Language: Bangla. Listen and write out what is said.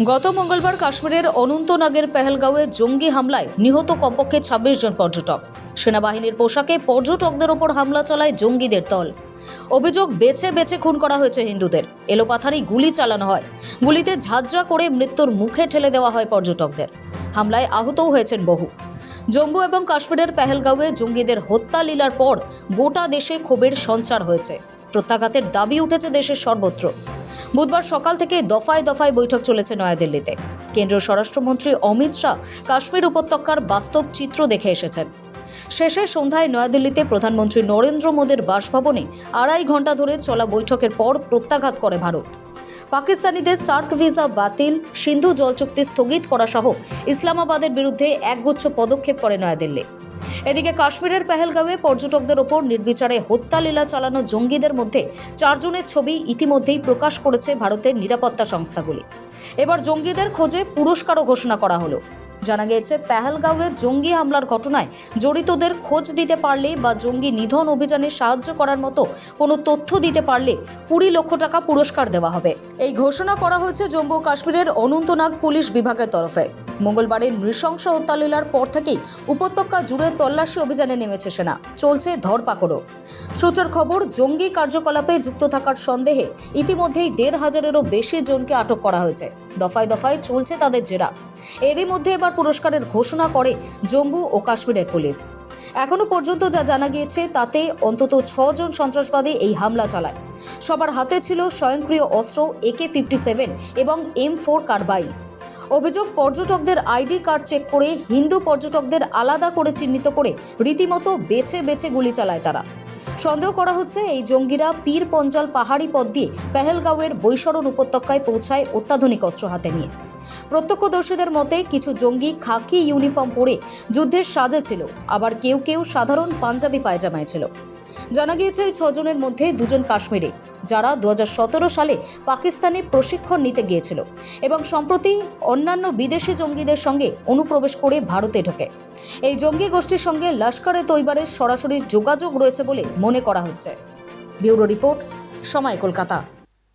গত মঙ্গলবার কাশ্মীরের অনন্তনাগের পেহেলগাঁওয়ে জঙ্গি হামলায় নিহত কমপক্ষে ২৬ জন পর্যটক। সেনাবাহিনীর পোশাকে পর্যটকদের ওপর হামলা চালায় জঙ্গিদের দল। অভিযোগ, বেছে বেছে খুন করা হয়েছে হিন্দুদের। এলোপাথারি গুলি চালানো হয়, গুলিতে ঝাঁঝরা করে মৃত্যুর মুখে ঠেলে দেওয়া হয় পর্যটকদের। হামলায় আহতও হয়েছেন বহু। জম্মু এবং কাশ্মীরের পেহেলগাঁওয়ে জঙ্গিদের হত্যা লীলার পর গোটা দেশে ক্ষোভের সঞ্চার হয়েছে। প্রত্যাঘাতের দাবি উঠেছে দেশের সর্বত্র। বুধবার সকাল থেকে দফায় দফায় বৈঠক চলেছে নয়াদিল্লিতে। কেন্দ্রীয় স্বরাষ্ট্রমন্ত্রী অমিত শাহ কাশ্মীর উপত্যকার বাস্তব চিত্র দেখে এসেছেন। শেষে সন্ধ্যায় নয়াদিল্লিতে প্রধানমন্ত্রী নরেন্দ্র মোদীর বাসভবনে ২.৫ ঘণ্টা ধরে চলা বৈঠকের পর প্রত্যাঘাত করে ভারত। পাকিস্তানিদের সার্ক ভিসা বাতিল, সিন্ধু জল চুক্তি স্থগিত করা সহ ইসলামাবাদের বিরুদ্ধে একগুচ্ছ পদক্ষেপ করে নয়াদিল্লি। এদিকে কাশ্মীরের পেহেলগাঁওয়ে পর্যটকদের ওপর নির্বিচারে হত্যালীলা চালানো জঙ্গিদের মধ্যে ৪ জনের ছবি ইতিমধ্যেই প্রকাশ করেছে ভারতের নিরাপত্তা সংস্থাগুলি। এবার জঙ্গিদের খোঁজে পুরস্কারও ঘোষণা করা হলো। জানা গিয়েছে, পেহেলগাঁওয়ে জঙ্গি হামলার ঘটনায় জড়িতদের খোঁজ দিতে পারলে বা জঙ্গি নিধন অভিযানে সাহায্য করার মতো কোনো তথ্য দিতে পারলে ২০ লক্ষ টাকা পুরস্কার দেওয়া হবে। এই ঘোষণা করা হয়েছে জম্মু ও কাশ্মীরের অনন্তনাগ পুলিশ বিভাগের তরফে। মঙ্গলবারের নৃশংস হত্যালীলার পর থেকেই উপত্যকা জুড়ে তল্লাশি অভিযানে নেমেছে সেনা। চলছে ধরপাকড়ও। সূত্রের খবর, জঙ্গি কার্যকলাপে যুক্ত থাকার সন্দেহে ইতিমধ্যেই ১৫০০-এরও বেশি জনকে আটক করা হয়েছে। দফায় দফায় চলছে তাদের জেরা। এরই মধ্যে এবার পুরস্কারের ঘোষণা করে জম্মু ও কাশ্মীরের পুলিশ। এখনো পর্যন্ত যা জানা গিয়েছে তাতে অন্তত ৬ জন সন্ত্রাসবাদী এই হামলা চালায়। সবার হাতে ছিল স্বয়ংক্রিয় অস্ত্র AK-57 এবং M4 কারবাইন। অভিযোগ, পর্যটকদের আইডি কার্ড চেক করে হিন্দু পর্যটকদের আলাদা করে চিহ্নিত করে রীতিমতো বেছে বেছে গুলি চালায় তারা। সন্দেহ করা হচ্ছে এই জঙ্গিরা পীর পঞ্জাল পাহাড়ি পথ দিয়ে পেহেলগাঁওয়ের বৈশরণ উপত্যকায় পৌঁছায় অত্যাধুনিক অস্ত্র হাতে নিয়ে। প্রত্যক্ষদর্শীদের মতে, কিছু জঙ্গি খাকি ইউনিফর্ম পরে যুদ্ধের সাজে ছিল, আবার কেউ কেউ সাধারণ পাঞ্জাবি পায়জামায় ছিল। জানা গিয়েছে, এই ৬ জনের মধ্যে ২ জন কাশ্মীরি, যারা ২০১৭ সালে পাকিস্তানে প্রশিক্ষণ নিতে গিয়েছিল এবং সম্প্রতি অন্যান্য বিদেশি জঙ্গিদের সঙ্গে অনুপ্রবেশ করে ভারতে ঢোকে। এই জঙ্গি গোষ্ঠীর সঙ্গে লস্কর-এ-তৈবারের সরাসরি যোগাযোগ রয়েছে বলে মনে করা হচ্ছে। ব্যুরো রিপোর্ট, সময় কলকাতা।